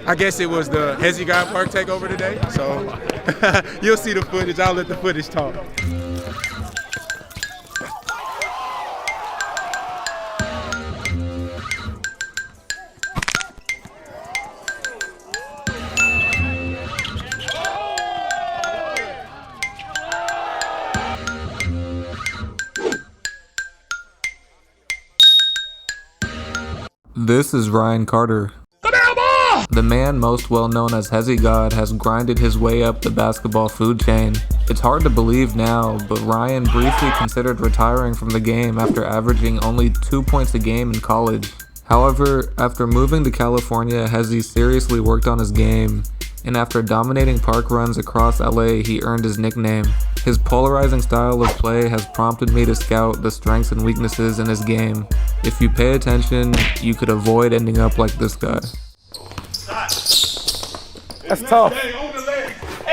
I guess it was the Hezi God Park takeover today. So you'll see the footage. I'll let the footage talk. This is Ryan Carter. The man most well known as Hezi God has grinded his way up the basketball food chain. It's hard to believe now, but Ryan briefly considered retiring from the game after averaging only 2 points a game in college. However, after moving to California, Hezi seriously worked on his game, and after dominating park runs across LA, he earned his nickname. His polarizing style of play has prompted me to scout the strengths and weaknesses in his game. If you pay attention, you could avoid ending up like this guy. That's tough. Hey,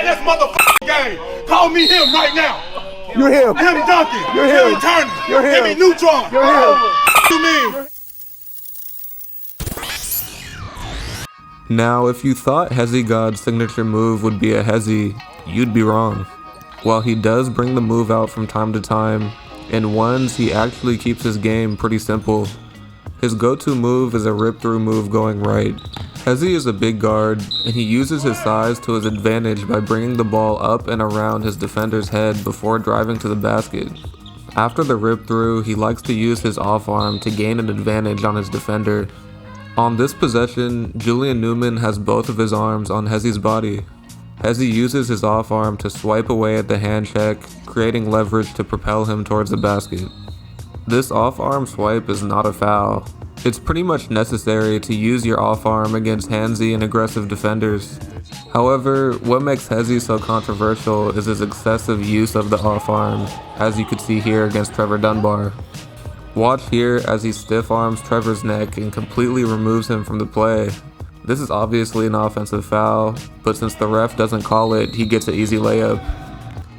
that's motherfucking game. Call me him right now. You're him. Him dunking. You're him. Him turning. You're him. Him neutron. You're him. You mean? Now, if you thought Hezi God's signature move would be a Hezi, you'd be wrong. While he does bring the move out from time to time, in ones he actually keeps his game pretty simple. His go-to move is a rip-through move going right. Hezi is a big guard, and he uses his size to his advantage by bringing the ball up and around his defender's head before driving to the basket. After the rip-through, he likes to use his off-arm to gain an advantage on his defender. On this possession, Julian Newman has both of his arms on Hezi's body. Hezi uses his off-arm to swipe away at the hand check, creating leverage to propel him towards the basket. This off-arm swipe is not a foul. It's pretty much necessary to use your off-arm against handsy and aggressive defenders. However, what makes Hezi so controversial is his excessive use of the off-arm, as you could see here against Trevor Dunbar. Watch here as he stiff-arms Trevor's neck and completely removes him from the play. This is obviously an offensive foul, but since the ref doesn't call it, he gets an easy layup.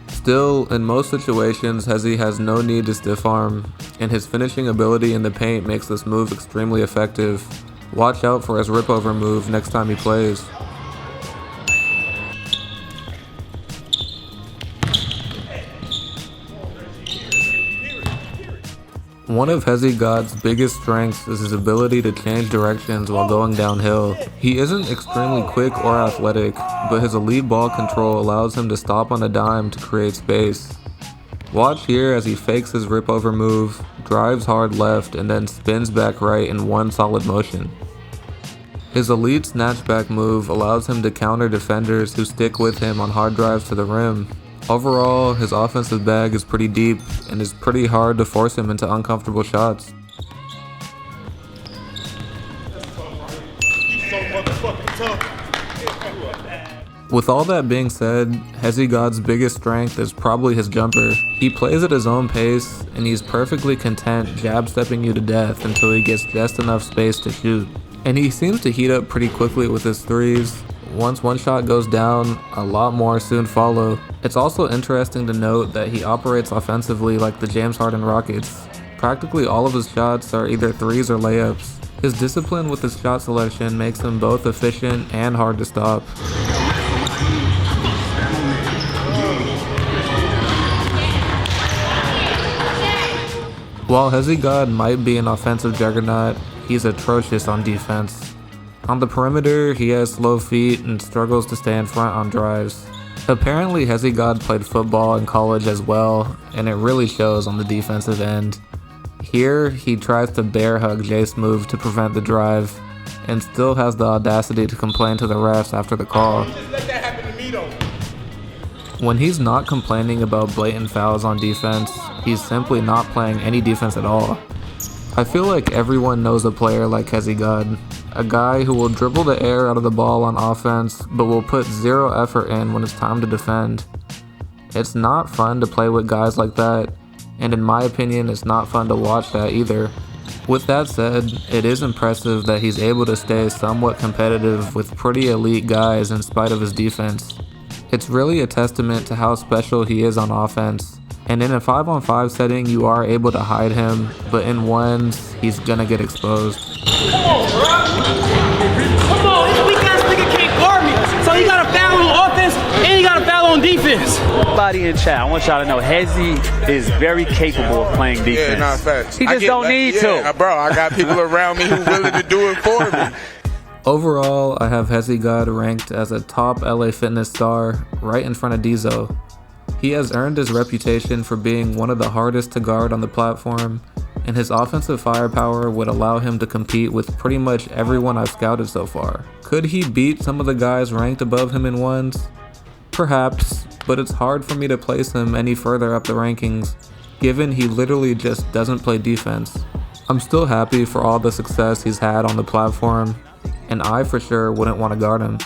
Still, in most situations, Hezi has no need to stiff arm, and his finishing ability in the paint makes this move extremely effective. Watch out for his rip-over move next time he plays. One of Hezi God's biggest strengths is his ability to change directions while going downhill. He isn't extremely quick or athletic, but his elite ball control allows him to stop on a dime to create space. Watch here as he fakes his rip-over move, drives hard left, and then spins back right in one solid motion. His elite snatchback move allows him to counter defenders who stick with him on hard drives to the rim. Overall, his offensive bag is pretty deep, and it's pretty hard to force him into uncomfortable shots. With all that being said, Hezi God's biggest strength is probably his jumper. He plays at his own pace, and he's perfectly content jab-stepping you to death until he gets just enough space to shoot. And he seems to heat up pretty quickly with his threes. Once one shot goes down, a lot more soon follow. It's also interesting to note that he operates offensively like the James Harden Rockets. Practically all of his shots are either threes or layups. His discipline with his shot selection makes him both efficient and hard to stop. While Hezi God might be an offensive juggernaut, he's atrocious on defense. On the perimeter, he has slow feet and struggles to stay in front on drives. Apparently, Hezi God played football in college as well, and it really shows on the defensive end. Here, he tries to bear hug Jace move to prevent the drive, and still has the audacity to complain to the refs after the call. When he's not complaining about blatant fouls on defense, he's simply not playing any defense at all. I feel like everyone knows a player like Hezi God. A guy who will dribble the air out of the ball on offense, but will put zero effort in when it's time to defend. It's not fun to play with guys like that, and in my opinion, it's not fun to watch that either. With that said, it is impressive that he's able to stay somewhat competitive with pretty elite guys in spite of his defense. It's really a testament to how special he is on offense. And in a 5-on-5 setting, you are able to hide him, but in ones, he's gonna get exposed. Come on, bro! Come on, this weak ass nigga everybody in chat, I want y'all to know Hezi is very capable of playing defense. Yeah, nah, facts. He just don't need to. Bro, I got people around me who willing to do it for me. Overall, I have Hezi God ranked as a top LA Fitness star right in front of Diesel. He has earned his reputation for being one of the hardest to guard on the platform, and his offensive firepower would allow him to compete with pretty much everyone I've scouted so far. Could he beat some of the guys ranked above him in ones? Perhaps, but it's hard for me to place him any further up the rankings, given he literally just doesn't play defense. I'm still happy for all the success he's had on the platform, and I for sure wouldn't want to guard him.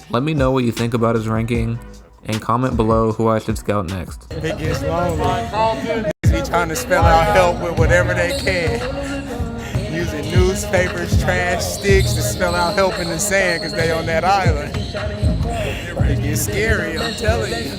Let me know what you think about his ranking, and comment below who I should scout next. It gets lonely. Be trying to spell out help with whatever they can. Using newspapers, trash, sticks to spell out help in the sand because they on that island. It gets scary, I'm telling you.